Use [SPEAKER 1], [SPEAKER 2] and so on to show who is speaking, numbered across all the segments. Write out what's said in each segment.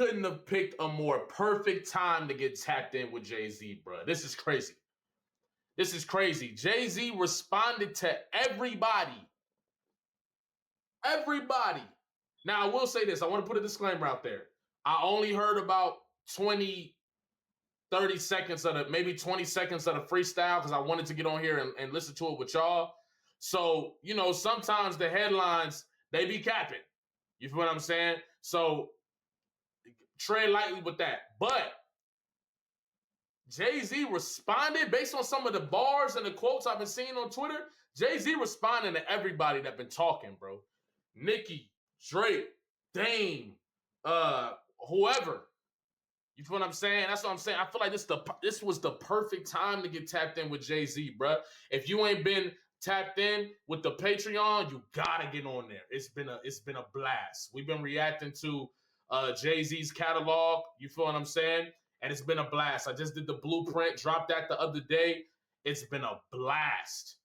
[SPEAKER 1] couldn't have picked a more perfect time to get tapped in with Jay-Z, bro. This is crazy. This is crazy. Jay-Z responded to everybody. Everybody. Now, I will say this. I want to put a disclaimer out there. I only heard about 20, 30 seconds of maybe 20 seconds of the freestyle because I wanted to get on here and listen to it with y'all. So, you know, sometimes the headlines, they be capping. You feel what I'm saying? So, tread lightly with that. But Jay-Z responded based on some of the bars and the quotes I've been seeing on Twitter. Jay-Z responding to everybody that been talking, bro. Nicki, Drake, Dame, whoever. You feel what I'm saying? That's what I'm saying. I feel like this was the perfect time to get tapped in with Jay-Z, bro. If you ain't been tapped in with the Patreon, you gotta get on there. It's been a blast. We've been reacting to Jay-Z's catalog. You feel what I'm saying? And it's been a blast. I just did the blueprint, dropped that the other day. It's been a blast.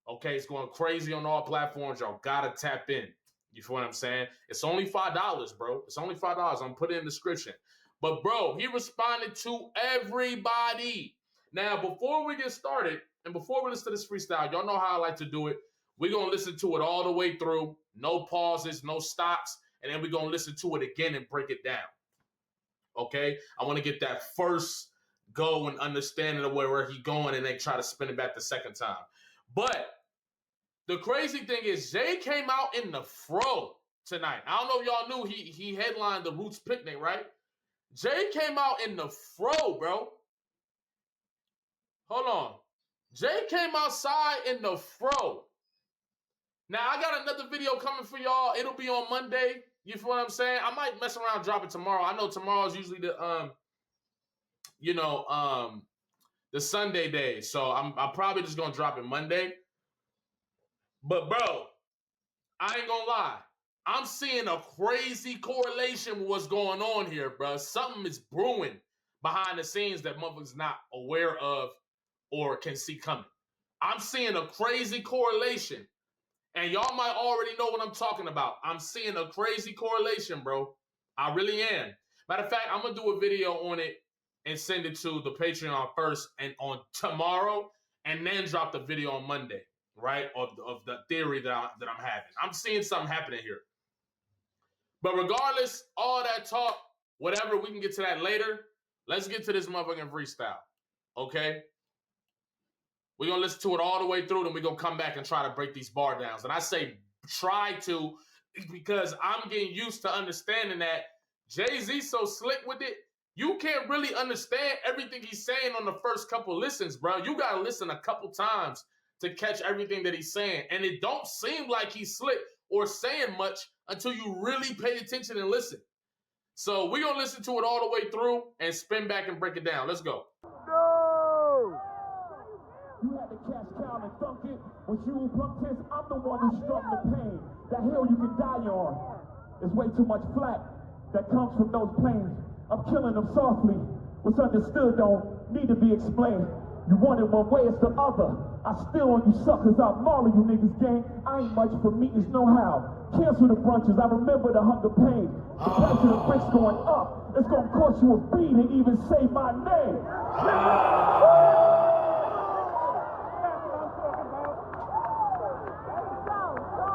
[SPEAKER 1] Okay, it's going crazy on all platforms. Y'all gotta tap in. You feel what I'm saying? It's only $5, bro. It's only $5. I'm gonna put it in the description. But, bro, he responded to everybody. Now, before we get started, and before we listen to this freestyle, y'all know how I like to do it. We're going to listen to it all the way through. No pauses, no stops. And then we're going to listen to it again and break it down. Okay? I want to get that first go and understanding of where he's going and then try to spin it back the second time. But the crazy thing is Jay came out in the fro tonight. I don't know if y'all knew he headlined the Roots Picnic, right? Jay came out in the fro, bro. Hold on. Jay came outside in the fro. Now, I got another video coming for y'all. It'll be on Monday. You feel what I'm saying? I might mess around and drop it tomorrow. I know tomorrow is usually the, the Sunday day. So I'm probably just going to drop it Monday. But, bro, I ain't going to lie. I'm seeing a crazy correlation with what's going on here, bro. Something is brewing behind the scenes that motherfuckers not aware of or can see coming. I'm seeing a crazy correlation. And y'all might already know what I'm talking about. I'm seeing a crazy correlation, bro. I really am. Matter of fact, I'm going to do a video on it and send it to the Patreon first and on tomorrow and then drop the video on Monday, right? Of the theory that I'm having. I'm seeing something happening here. But regardless, all that talk, whatever, we can get to that later. Let's get to this motherfucking freestyle, okay? We're going to listen to it all the way through, then we're going to come back and try to break these bar downs. And I say try to because I'm getting used to understanding that Jay-Z's so slick with it, you can't really understand everything he's saying on the first couple listens, bro. You got to listen a couple times to catch everything that he's saying. And it don't seem like he's slick or saying much until you really pay attention and listen. So we're going to listen to it all the way through and spin back and break it down. Let's go.
[SPEAKER 2] No! You had to cash cow and thunk it. When you punk this, I'm the one who struck the pain. That hill you can die on. There's way too much flack that comes from those planes. I'm killing them softly. What's understood don't need to be explained. You want it one way, it's the other. I still on you suckers, I'm mauling you niggas, gang. I ain't much for meetings, no how. Cancel the brunches, I remember the hunger pain. The price of the bricks going up. It's gonna cost you a beat to even say my name.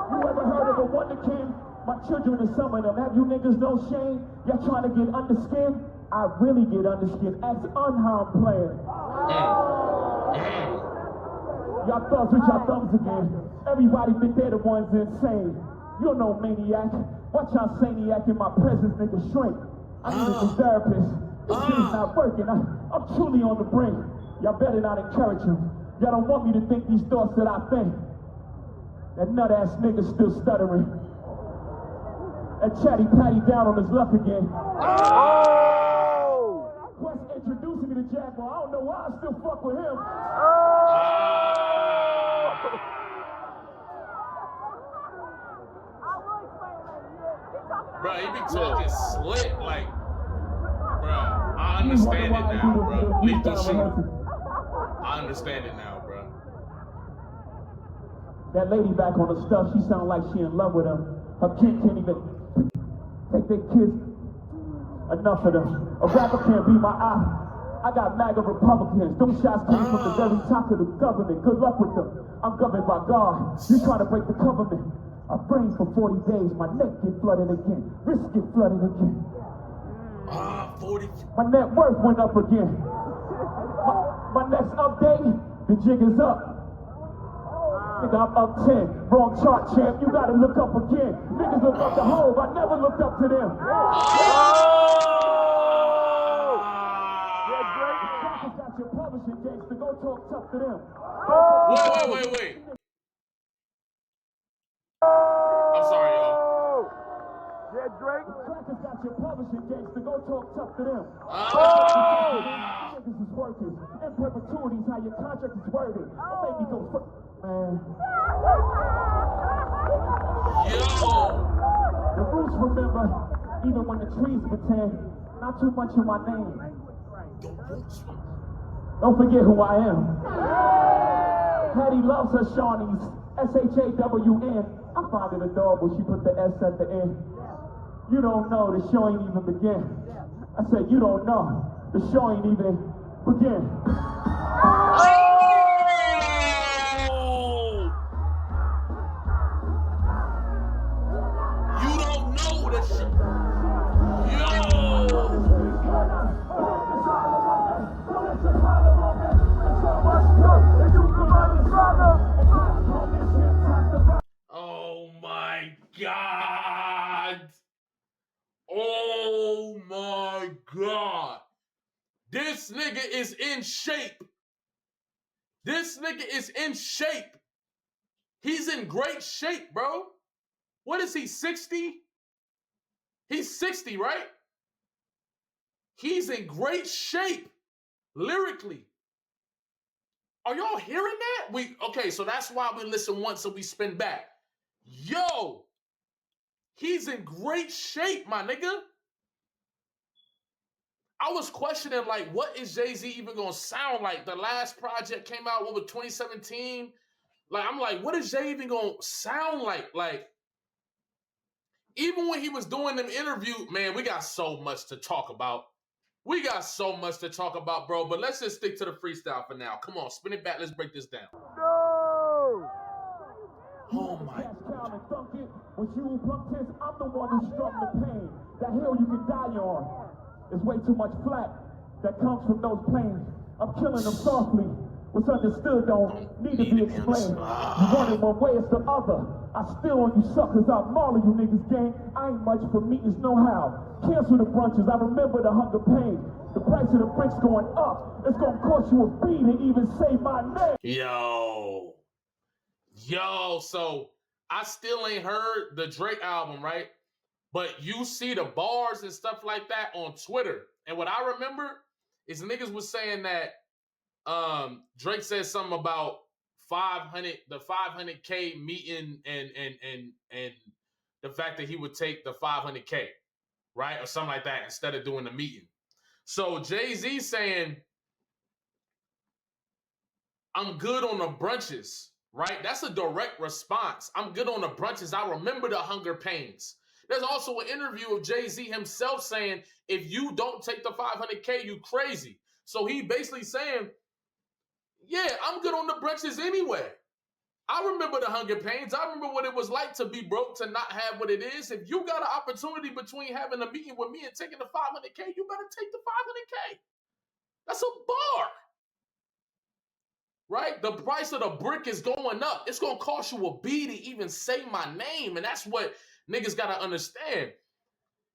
[SPEAKER 2] You ever heard of a Wonder King? My children are some of them. Have you niggas no shame? Y'all trying to get under skin? I really get under skin. Ask unharmed players. Y'all thugs with y'all thumbs again. Everybody think they're the ones insane. You're no maniac. Watch y'all saniac in my presence, nigga, shrink. I need a therapist. This shit's not working. I'm truly on the brink. Y'all better not encourage him. Y'all don't want me to think these thoughts that I think. That nut-ass nigga's still stuttering. And Chatty Patty down on his luck again. Oh! Quest introducing me to Jaguar. I don't know why I still fuck with him.
[SPEAKER 1] Bro, he be talking slick, like, bro, I understand it now, bro. Lethal shooter. I understand it now, bro.
[SPEAKER 2] That lady back on the stuff, she sound like she in love with him. Her kid can't even take their kids. Enough of them. A rapper can't be my eye. I got MAGA Republicans. Them shots came from the very top of the government. Good luck with them. I'm governed by God. You trying to break the government. I brain for 40 days. My neck get flooded again. Wrist get flooded again.
[SPEAKER 1] 40.
[SPEAKER 2] My net worth went up again. My next update, the jig is up. Nigga, I'm up 10. Wrong chart, champ. You gotta look up again. Niggas look up to Hove. I never looked up to them. Got your publishing gangster. Go talk tough to them.
[SPEAKER 1] Wait. I'm sorry, y'all.
[SPEAKER 2] Yeah, Drake. Crackers got your publishing gangster. Go talk tough to them. Niggas is workers. In perpetuities, how your contract is worded. Don't make me go man.
[SPEAKER 1] Yo.
[SPEAKER 2] The roots remember, even when the trees pretend. Not too much in my name. Don't forget who I am. Hattie loves her Shawnees. S-H-A-W-N. I find it adorable she put the S at the end. You don't know, the show ain't even begin. I said, you don't know, the show ain't even begin.
[SPEAKER 1] You don't know the shit. Oh my God. Oh my God. This nigga is in shape. This nigga is in shape. He's in great shape, bro. What is he, 60? He's 60, right? He's in great shape, lyrically. Are y'all hearing that? Okay, so that's why we listen once and we spin back. Yo, he's in great shape, my nigga. I was questioning, like, what is Jay-Z even gonna sound like? The last project came out, what was 2017? Like, I'm like, what is Jay even gonna sound like? Like, even when he was doing them interviews, man, we got so much to talk about. We got so much to talk about, bro. But let's just stick to the freestyle for now. Come on, spin it back. Let's break this down.
[SPEAKER 2] No!
[SPEAKER 1] Oh my God.
[SPEAKER 2] When you pump this, I'm the one who struck the pain. That hill you can die on. There's way too much flack that comes from those planes. I'm killing them softly. What's understood don't need to be explained. You want it one way, it's the other. I still on you suckers, I'm mauling you niggas, gang. I ain't much for me, it's no how. Cancel the brunches, I remember the hunger pain. The price of the bricks going up. It's gonna cost you a fee to even say my name.
[SPEAKER 1] Yo, so I still ain't heard the Drake album, right? But you see the bars and stuff like that on Twitter. And what I remember is niggas was saying that Drake said something about 500, the 500K meeting and the fact that he would take the 500K, right? Or something like that instead of doing the meeting. So Jay-Z saying, I'm good on the brunches, right? That's a direct response. I'm good on the brunches. I remember the hunger pains. There's also an interview of Jay-Z himself saying, if you don't take the 500K, you crazy. So he basically saying, yeah, I'm good on the brunches anyway. I remember the hunger pains. I remember what it was like to be broke, to not have what it is. If you got an opportunity between having a meeting with me and taking the 500K, you better take the 500K. That's a bar. Right? The price of the brick is going up. It's going to cost you a B to even say my name. And that's what niggas got to understand.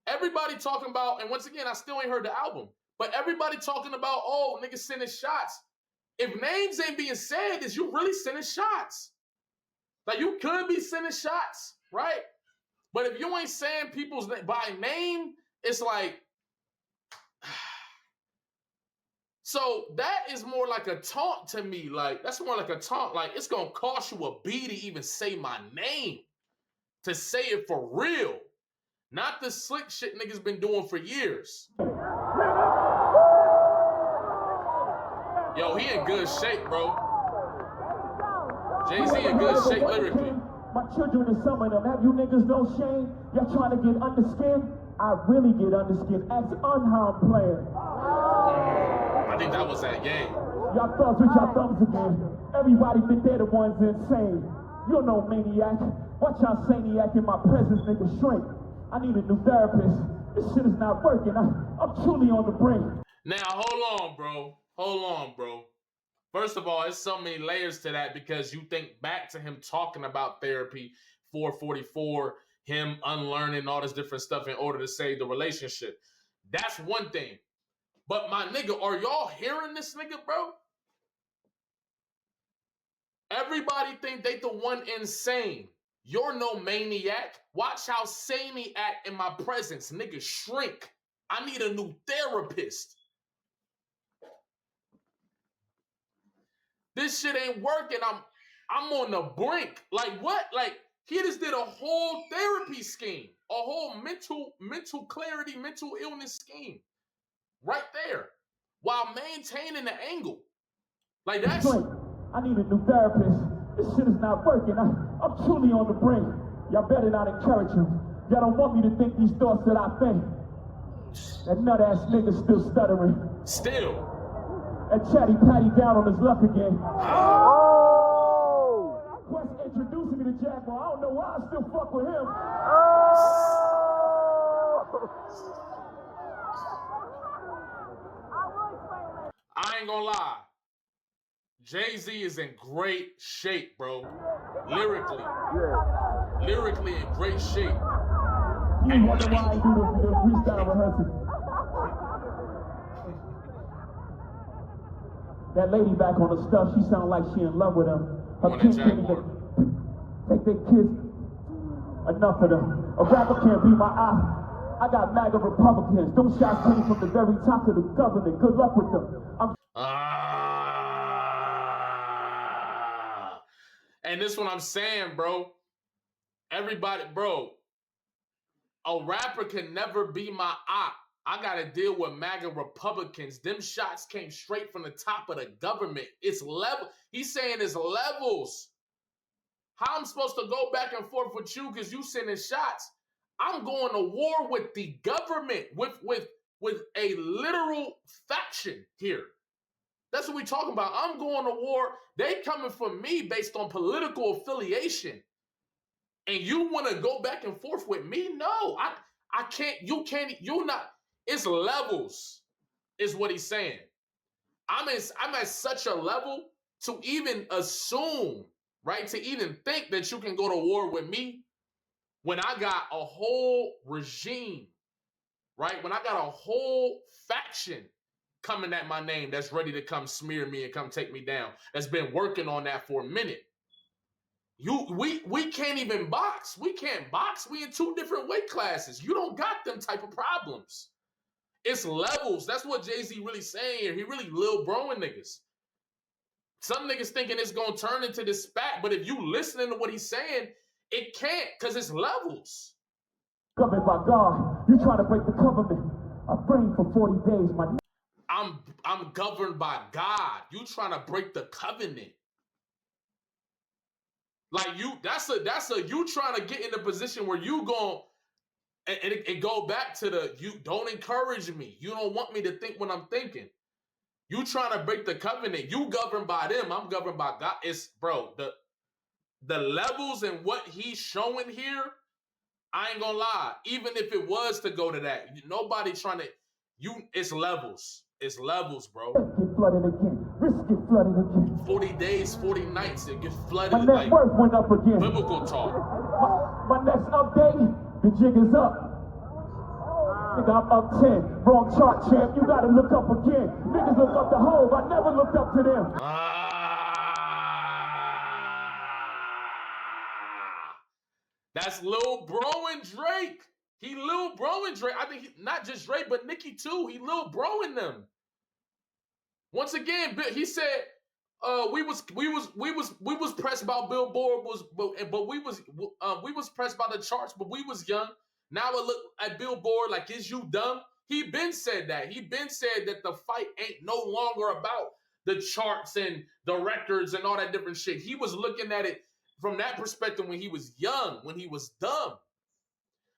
[SPEAKER 1] Everybody talking about, and once again, I still ain't heard the album, but everybody talking about, oh, niggas sending shots. If names ain't being said, is you really sending shots? Like, you could be sending shots, right? But if you ain't saying people's by name, it's like, so that is more like a taunt to me. Like, that's more like a taunt. Like, it's going to cost you a B to even say my name, to say it for real. Not the slick shit niggas been doing for years. Yo, he in good shape, bro. Jay-Z in good shape lyrically.
[SPEAKER 2] My children is some of them. Have you niggas no shame? Y'all trying to get under skin? I really get under skin. Ask how I'm playing.
[SPEAKER 1] I think that was that game.
[SPEAKER 2] Y'all thugs with y'all thumbs again. Everybody think they're the ones insane. You know, maniac. Watch y'all saniac in my presence, nigga, shrink. I need a new therapist. This shit is not working. I'm truly on the brink.
[SPEAKER 1] Now, hold on, bro. Hold on, bro. First of all, there's so many layers to that because you think back to him talking about therapy, 444, him unlearning all this different stuff in order to save the relationship. That's one thing. But my nigga, are y'all hearing this nigga, bro? Everybody think they the one insane. You're no maniac. Watch how sane act in my presence. Nigga, shrink. I need a new therapist. This shit ain't working. I'm on the brink. Like what? Like he just did a whole therapy scheme, a whole mental clarity, mental illness scheme, right there, while maintaining the angle. Like that's.
[SPEAKER 2] I need a new therapist. This shit is not working. I'm truly on the brink. Y'all better not encourage him. Y'all don't want me to think these thoughts that I think. That nut-ass nigga still stuttering.
[SPEAKER 1] Still.
[SPEAKER 2] And Chatty Patty down on his luck again. Oh! Quest introducing me to Jaguar. I don't know why I still fuck with him.
[SPEAKER 1] I ain't gonna lie. Jay-Z is in great shape, bro. Lyrically. Lyrically in great shape.
[SPEAKER 2] You wonder why I do the freestyle rehearsal. That lady back on the stuff, she sound like she in love with him. Her kids can't even take their kids. Enough of them. A rapper can't be my eye. I got MAGA Republicans. Them shots came from the very top of the government. Good luck with them.
[SPEAKER 1] And this is what I'm saying, bro. Everybody, bro. A rapper can never be my op. I gotta deal with MAGA Republicans. Them shots came straight from the top of the government. It's level. He's saying it's levels. How I'm supposed to go back and forth with you because you sending shots? I'm going to war with the government, with a literal faction here. That's what we talking about. I'm going to war. They coming for me based on political affiliation. And you want to go back and forth with me? No, I can't. You can't. You're not. It's levels, is what he's saying. I'm at such a level to even assume, right? To even think that you can go to war with me when I got a whole regime, right? When I got a whole faction coming at my name that's ready to come smear me and come take me down. That's been working on that for a minute. We can't even box. We can't box. We in two different weight classes. You don't got them type of problems. It's levels. That's what Jay-Z really saying here. He really Lil Broing niggas. Some niggas thinking it's going to turn into this spat, but if you listening to what he's saying, it can't because it's levels.
[SPEAKER 2] Government by God. You trying to break the government. I prayed for 40 days, my...
[SPEAKER 1] I'm governed by God. You trying to break the covenant. Like you, that's a you trying to get in a position where you gon' and it go back to the you don't encourage me. You don't want me to think what I'm thinking. You trying to break the covenant. You governed by them. I'm governed by God. It's bro, the levels and what he's showing here, I ain't gonna lie. Even if it was to go to that, nobody trying to it's levels. It's levels, bro.
[SPEAKER 2] Get flooded again. Risk get flooded again.
[SPEAKER 1] 40 days, 40 nights, it gets flooded.
[SPEAKER 2] My net worth went up again.
[SPEAKER 1] Biblical talk.
[SPEAKER 2] My next update, the jig is up. Nigga, I'm up 10. Wrong chart, champ. You gotta look up again. Niggas look up the Hove. I never looked up to them.
[SPEAKER 1] That's Lil Bro and Drake. He Lil Bro and Drake. I think not just Drake, but Nicki too. He Lil Bro in them. Once again, he said, we was pressed about Billboard but we was pressed by the charts, but we was young. Now I look at Billboard like, is you dumb? He been said that. He been said that the fight ain't no longer about the charts and the records and all that different shit. He was looking at it from that perspective when he was young, when he was dumb.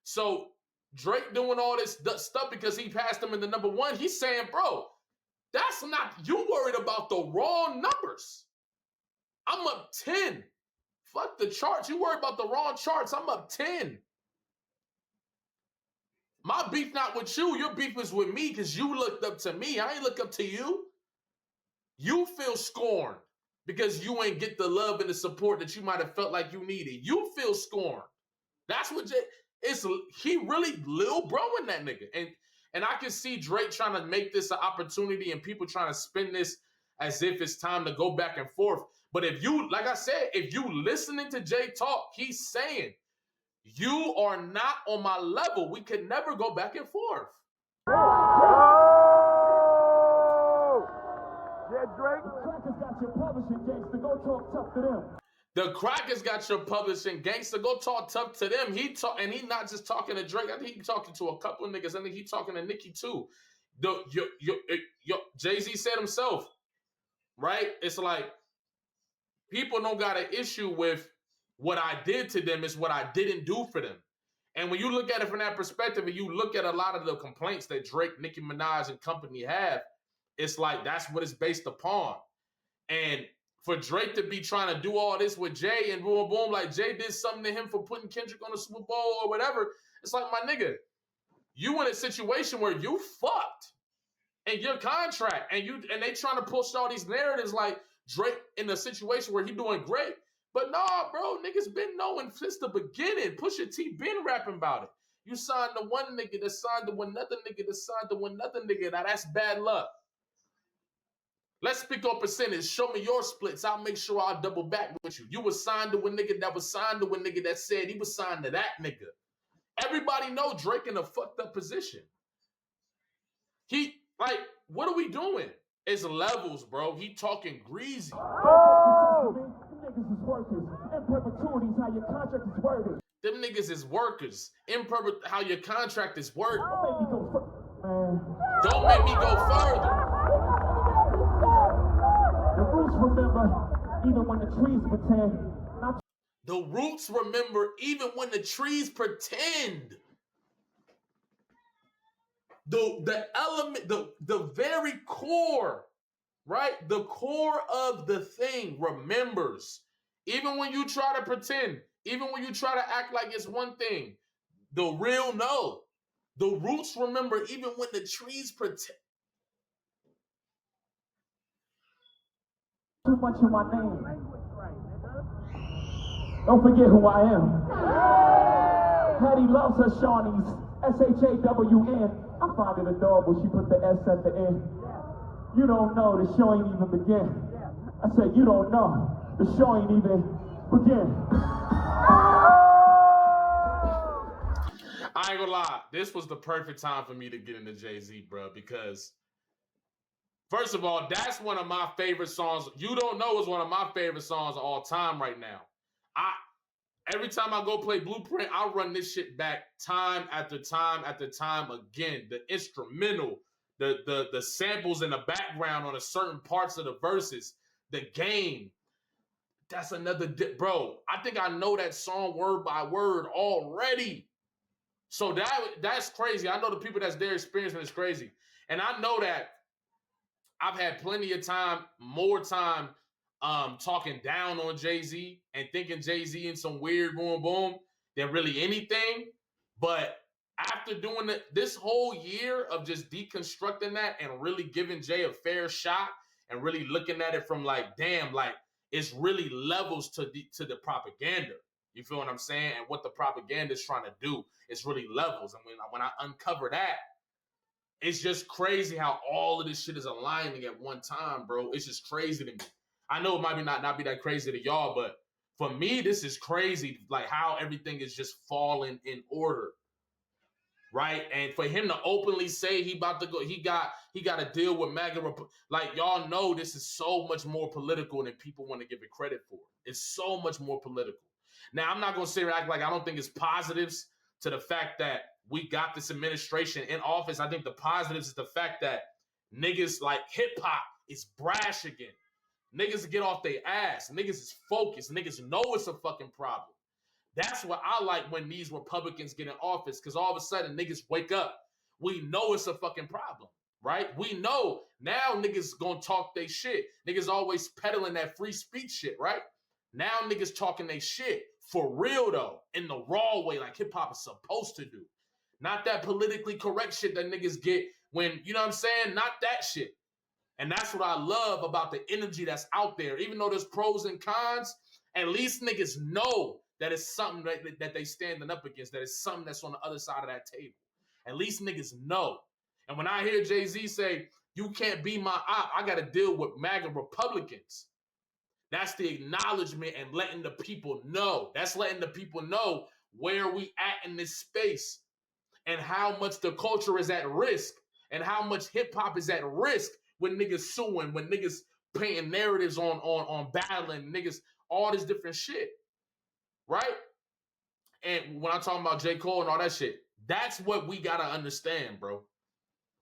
[SPEAKER 1] So Drake doing all this stuff because he passed him in the number one. He's saying, bro, that's not, you worried about the wrong numbers. I'm up 10. Fuck the charts. You worried about the wrong charts. I'm up 10. My beef not with you. Your beef is with me because you looked up to me. I ain't look up to you. You feel scorned because you ain't get the love and the support that you might have felt like you needed. You feel scorned. That's what he really Lil Broing that nigga. And I can see Drake trying to make this an opportunity and people trying to spin this as if it's time to go back and forth. But if you, like I said, if you listening to Jay talk, he's saying, you are not on my level. We could never go back and forth.
[SPEAKER 2] Oh! Yeah, Drake. The crackers got your publishing gangster. Go talk tough to them.
[SPEAKER 1] The crackers got your publishing gangster. Go talk tough to them. And he not just talking to Drake. I think he talking to a couple of niggas. I think he talking to Nicki too. Jay-Z said himself, right? It's like people don't got an issue with what I did to them. It's what I didn't do for them. And when you look at it from that perspective, and you look at a lot of the complaints that Drake, Nicki Minaj, and company have, it's like that's what it's based upon. And for Drake to be trying to do all this with Jay and boom, boom, like Jay did something to him for putting Kendrick on the Super Bowl or whatever, it's like, my nigga, you in a situation where you fucked in your contract, and they trying to push all these narratives like Drake in a situation where he doing great. But nah, bro, niggas been knowing since the beginning. Pusha T been rapping about it. You signed to one nigga that signed to one another nigga that signed to one another nigga. Now that's bad luck. Let's speak on percentage. Show me your splits. I'll make sure I'll double back with you. You was signed to a nigga that was signed to a nigga that said he was signed to that nigga. Everybody know Drake in a fucked up position. What are we doing? It's levels, bro. He talking greasy.
[SPEAKER 2] Oh! Niggas is workers. In perpetuity is how your contract is worded.
[SPEAKER 1] Them niggas is workers. How your contract is worded. Don't make me go further.
[SPEAKER 2] The roots remember, even when the trees pretend.
[SPEAKER 1] The roots remember, even when the trees pretend. The element, the very core, right? The core of the thing remembers. Even when you try to pretend, even when you try to act like it's one thing, the real no. The roots remember even when the trees pretend.
[SPEAKER 2] Too much in my name. Don't forget who I am. Hattie loves her Shawnees. S-H-A-W-N. I find it adorable she put the S at the end. You don't know, the show ain't even begin. I said, you don't know, the show ain't even begin.
[SPEAKER 1] I ain't gonna lie, this was the perfect time for me to get into Jay-Z, bro, because first of all, that's one of my favorite songs. You Don't Know is one of my favorite songs of all time right now. Every time I go play Blueprint, I run this shit back time after time after time again. The instrumental, the samples in the background on the certain parts of the verses, the game. That's another bro. I think I know that song word by word already. So that's crazy. I know the people that's there experiencing it's crazy. And I know that I've had plenty of time, more time, talking down on Jay-Z and thinking Jay-Z in some weird boom boom than really anything. But after doing this whole year of just deconstructing that and really giving Jay a fair shot and really looking at it from like, damn, like it's really levels to the propaganda. You feel what I'm saying? And what the propaganda is trying to do. It's really levels. And when I uncover that, it's just crazy how all of this shit is aligning at one time, bro. It's just crazy to me. I know it might not be that crazy to y'all, but for me, this is crazy, like how everything is just falling in order, right? And for him to openly say he about to go, he got to deal with MAGA, like y'all know this is so much more political than people want to give it credit for. It's so much more political. Now, I'm not going to sit here and act like I don't think it's positives to the fact that we got this administration in office. I think the positives is the fact that niggas like hip-hop is brash again. Niggas get off their ass. Niggas is focused. Niggas know it's a fucking problem. That's what I like when these Republicans get in office, because all of a sudden niggas wake up. We know it's a fucking problem, right? We know now niggas gonna talk they shit. Niggas always peddling that free speech shit, right? Now niggas talking they shit for real though, in the raw way, like hip hop is supposed to do. Not that politically correct shit that niggas get when, you know what I'm saying? Not that shit. And that's what I love about the energy that's out there. Even though there's pros and cons, at least niggas know that it's something that they standing up against, that it's something that's on the other side of that table. At least niggas know. And when I hear Jay-Z say, you can't be my op, I got to deal with MAGA Republicans. That's the acknowledgement and letting the people know. That's letting the people know where we at in this space and how much the culture is at risk and how much hip-hop is at risk when niggas suing, when niggas painting narratives on battling, niggas, all this different shit, right? And when I'm talking about J. Cole and all that shit, that's what we gotta understand, bro.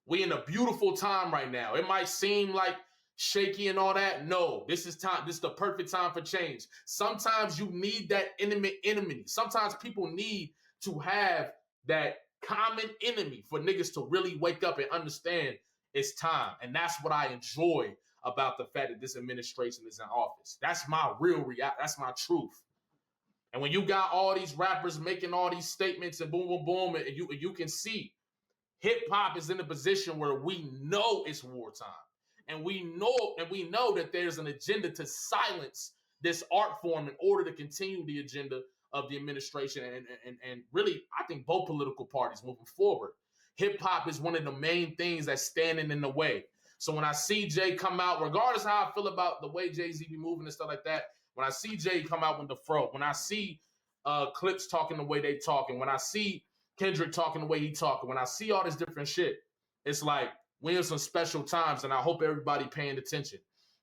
[SPEAKER 1] We in a beautiful time right now. It might seem like shaky and all that. No, this is time. This is the perfect time for change. Sometimes you need that enemy. Sometimes people need to have that common enemy for niggas to really wake up and understand it's time. And that's what I enjoy about the fact that this administration is in office. That's my real reality. That's my truth. And when you got all these rappers making all these statements and boom, boom, boom, and you can see hip hop is in a position where we know it's wartime. And we know that there's an agenda to silence this art form in order to continue the agenda of the administration and really, I think both political parties moving forward. Hip hop is one of the main things that's standing in the way. So when I see Jay come out, regardless of how I feel about the way Jay-Z be moving and stuff like that, when I see Jay come out with the fro, when I see Clips talking the way they talking, when I see Kendrick talking the way he talking, when I see all this different shit, it's like we're in some special times, and I hope everybody paying attention.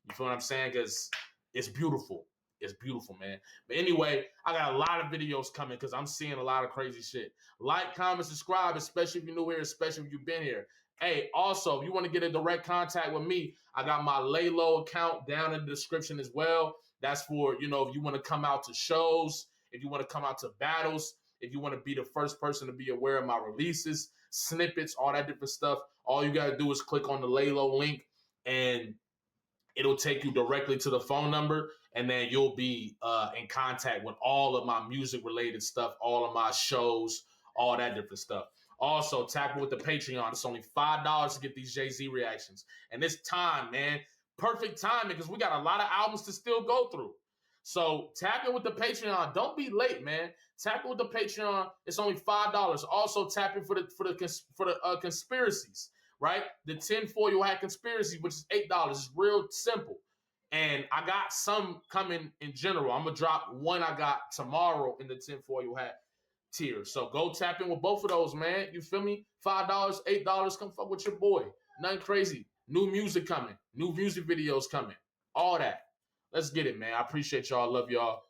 [SPEAKER 1] You feel what I'm saying? Because it's beautiful. It's beautiful, man. But anyway, I got a lot of videos coming because I'm seeing a lot of crazy shit. Like, comment, subscribe, especially if you're new here, especially if you've been here. Hey, also, if you want to get in direct contact with me, I got my Laylo account down in the description as well. That's for, if you want to come out to shows, if you want to come out to battles, if you want to be the first person to be aware of my releases, snippets, all that different stuff. All you got to do is click on the Laylo link and it'll take you directly to the phone number, and then you'll be in contact with all of my music-related stuff, all of my shows, all that different stuff. Also, tap in with the Patreon. It's only $5 to get these Jay-Z reactions. And this time, man, perfect timing because we got a lot of albums to still go through. So tap in with the Patreon. Don't be late, man. Tap in with the Patreon. It's only $5. Also tap in for the conspiracies, right? The tinfoil hat conspiracy, which is $8. It's real simple. And I got some coming in general. I'm gonna drop one I got tomorrow in the tinfoil hat tier. So go tap in with both of those, man. You feel me? $5, $8. Come fuck with your boy. Nothing crazy. New music coming. New music videos coming. All that. Let's get it, man. I appreciate y'all. Love y'all.